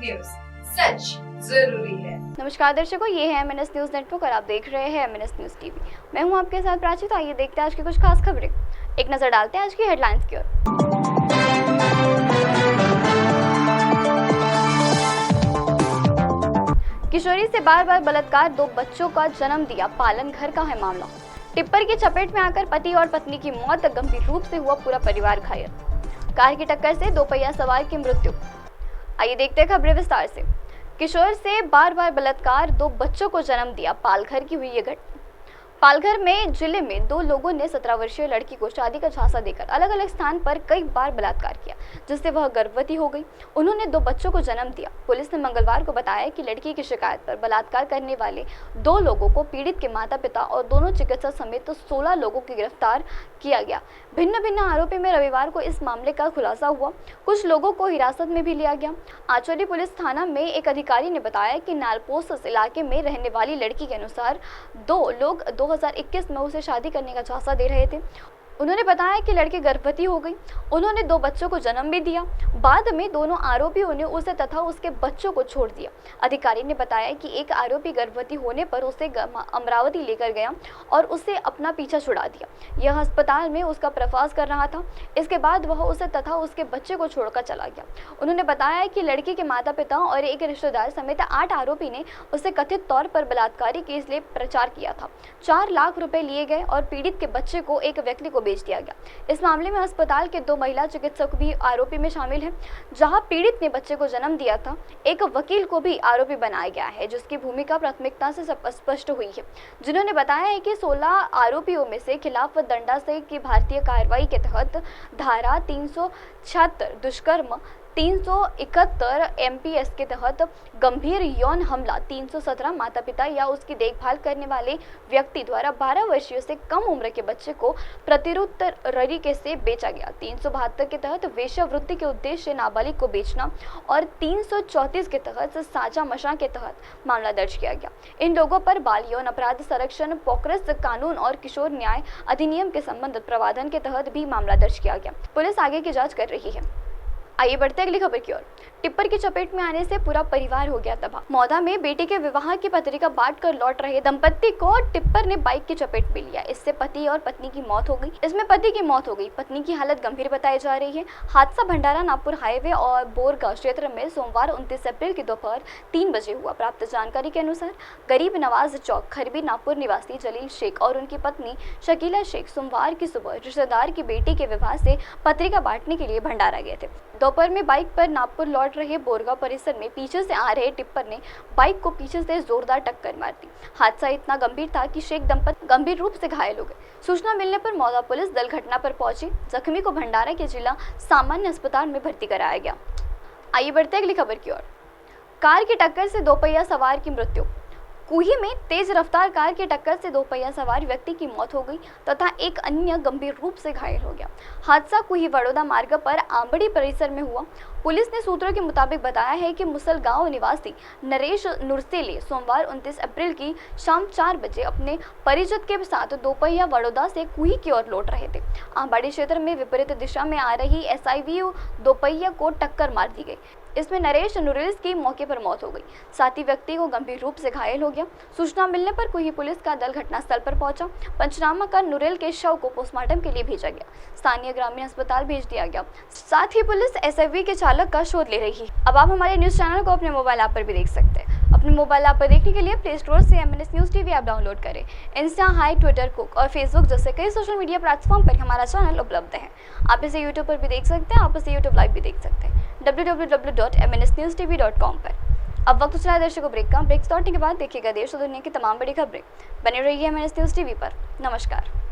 News, सच जरूरी है। नमस्कार दर्शकों, ये है एमएनएस न्यूज नेटवर्क और आप देख रहे हैं एमएनएस न्यूज टीवी। मैं हूं आपके साथ प्राची। तो आइए देखते हैं आज की कुछ खास खबरें। एक नजर डालते हैं आज की हेडलाइंस की ओर। किशोरी से बार बार बलात्कार, 2 बच्चों का जन्म दिया, पालन घर का है मामला। टिप्पर की चपेट में आकर पति और पत्नी की मौत, गंभीर रूप से हुआ पूरा परिवार घायल। कार की टक्कर से 2 पहिया सवार की मृत्यु। आइए देखते हैं खबरें विस्तार से। किशोर से बार बार बलात्कार, 2 बच्चों को जन्म दिया, पालघर की हुई ये घटना। पालघर में जिले में 2 लोगों ने 17 वर्षीय लड़की को शादी का झांसा देकर अलग अलग स्थान पर कई बार बलात्कार किया, जिससे वह गर्भवती हो गई। उन्होंने 2 बच्चों को जन्म दिया। पुलिस ने मंगलवार को बताया कि लड़की की शिकायत पर बलात्कार करने वाले 2 लोगों को, पीड़ित के माता पिता और दोनों चिकित्सक समेत 16 लोगों को गिरफ्तार किया गया। भिन्न भिन्न आरोपी में रविवार को इस मामले का खुलासा हुआ। कुछ लोगों को हिरासत में भी लिया गया। आचौली पुलिस थाना में एक अधिकारी ने बताया कि नालपोस इलाके में रहने वाली लड़की के अनुसार 2 लोग 2021 में उसे शादी करने का झांसा दे रहे थे। उन्होंने बताया कि लड़की गर्भवती हो गई। उन्होंने 2 बच्चों को जन्म भी दिया। बाद में दोनों आरोपियों ने उसे तथा उसके बच्चों को छोड़ दिया। अधिकारी ने बताया कि एक आरोपी गर्भवती होने पर उसे अमरावती लेकर गया और उसे अपना पीछा छुड़ा दिया। यह अस्पताल में उसका प्रवास कर रहा था। इसके बाद वह उसे तथा उसके बच्चे को छोड़कर चला गया। उन्होंने बताया कि लड़की के माता पिता और एक रिश्तेदार समेत 8 आरोपी ने उसे कथित तौर पर बलात्कारी केस लिए प्रचार किया था। 4 लाख रुपए लिए गए और पीड़ित के बच्चे को एक व्यक्ति को बेच दिया गया। इस मामले में अस्पताल के 2 महिला चिकित्सक भी आरोपी में शामिल हैं। जहां पीड़ित ने बच्चे को जन्म दिया था, एक वकील को भी आरोपी बनाया गया है, जिसकी भूमिका प्राथमिकता से स्पष्ट हुई है, जिन्होंने बताया है कि 16 आरोपियों में से खिलाफ दंडा से की भारतीय कार्रवाई के तहत धारा 376 दुष्कर्म, 371 एमपीएस के तहत गंभीर यौन हमला, 317 माता पिता या उसकी देखभाल करने वाले व्यक्ति द्वारा 12 वर्षीय से कम उम्र के बच्चे को तरीके से बेचा गया, 372 के तहत वेश्यावृत्ति के उद्देश्य से नाबालिग को बेचना और 334 के तहत साझा मशा के तहत मामला दर्ज किया गया। इन लोगों पर बाल यौन अपराध संरक्षण, पोक्सो कानून और किशोर न्याय अधिनियम के संबंधित प्रावधान के तहत भी मामला दर्ज किया गया। पुलिस आगे की जांच कर रही है। आइए बढ़ते अगली खबर की ओर। टिप्पर की चपेट में आने से पूरा परिवार हो गया तबाह। मौदा में बेटे के विवाह की पत्रिका बांटकर लौट रहे दंपत्ति को टिप्पर ने बाइक की चपेट में लिया। इससे पति और पत्नी की मौत हो गई। इसमें पति की मौत हो गई, पत्नी की हालत गंभीर बताई जा रही है। हादसा भंडारा नागपुर हाईवे और बोरगांव क्षेत्र में सोमवार 29 अप्रैल की दोपहर 3 बजे हुआ। प्राप्त जानकारी के अनुसार गरीब नवाज चौक खरबी नागपुर निवासी जलील शेख और उनकी पत्नी शकीला शेख सोमवार की सुबह रिश्तेदार की बेटी के विवाह से पत्रिका बांटने के लिए भंडारा गए थे। दोपहर में बाइक पर नागपुर लौट रहे बोरगांव परिसर में पीछे से आ रहे टिप्पर ने बाइक को पीछे से जोरदार टक्कर मार दी। हादसा इतना गंभीर था कि शेख दंपत्ति गंभीर रूप से घायल हो गए। सूचना मिलने पर मौदा पुलिस दल घटना पर पहुंची। जख्मी को भंडारा के जिला सामान्य अस्पताल में भर्ती कराया गया। आइए बढ़ते अगली खबर की ओर। कार की टक्कर से 2 पहिया सवार की मृत्यु। कुही में तेज रफ्तार कार की टक्कर से 2 पहिया सवार व्यक्ति की मौत हो गई तथा एक अन्य गंभीर रूप से घायल हो गया। हादसा कुही बड़ौदा मार्ग पर आंबड़ी परिसर में हुआ। पुलिस ने सूत्रों के मुताबिक बताया है कि मुसलगांव निवासी नरेश नुरसेले सोमवार 29 अप्रैल की शाम 4 बजे अपने परिचित के साथ 2 पहिया बड़ौदा से कुही की ओर लौट रहे थे। आंबड़ी क्षेत्र में विपरीत दिशा में आ रही एसआईवी 2 पहिया को टक्कर मार दी गई। इसमें नरेश नुरेश की मौके पर मौत हो गई। साथ ही व्यक्ति को गंभीर रूप से घायल हो गया। सूचना मिलने पर कुही पुलिस का दल घटनास्थल पर पहुंचा। पंचनामा कर नुरेल के शव को पोस्टमार्टम के लिए भेजा गया। स्थानीय ग्रामीण अस्पताल भेज दिया गया। साथ ही पुलिस एसआईवी के चालक का शोध ले रही है। अब आप हमारे न्यूज चैनल को अपने मोबाइल ऐप पर भी देख सकते हैं। अपने मोबाइल ऐप पर देखने के लिए प्ले स्टोर से MNS news TV app download करें। इंस्टा, हाई, ट्विटर, कुक और फेसबुक जैसे कई सोशल मीडिया प्लेटफॉर्म पर हमारा चैनल उपलब्ध है। आप इसे यूट्यूब पर भी देख सकते हैं। आप इसे यूट्यूब लाइव भी देख सकते हैं www.mnsnewstv.com पर। अब वक्त चला दर्शकों ब्रेक का। ब्रेक लौटने के बाद देखिएगा देश और दुनिया की तमाम बड़ी खबरें। बने रहिए एमएनएस न्यूज टीवी पर। नमस्कार।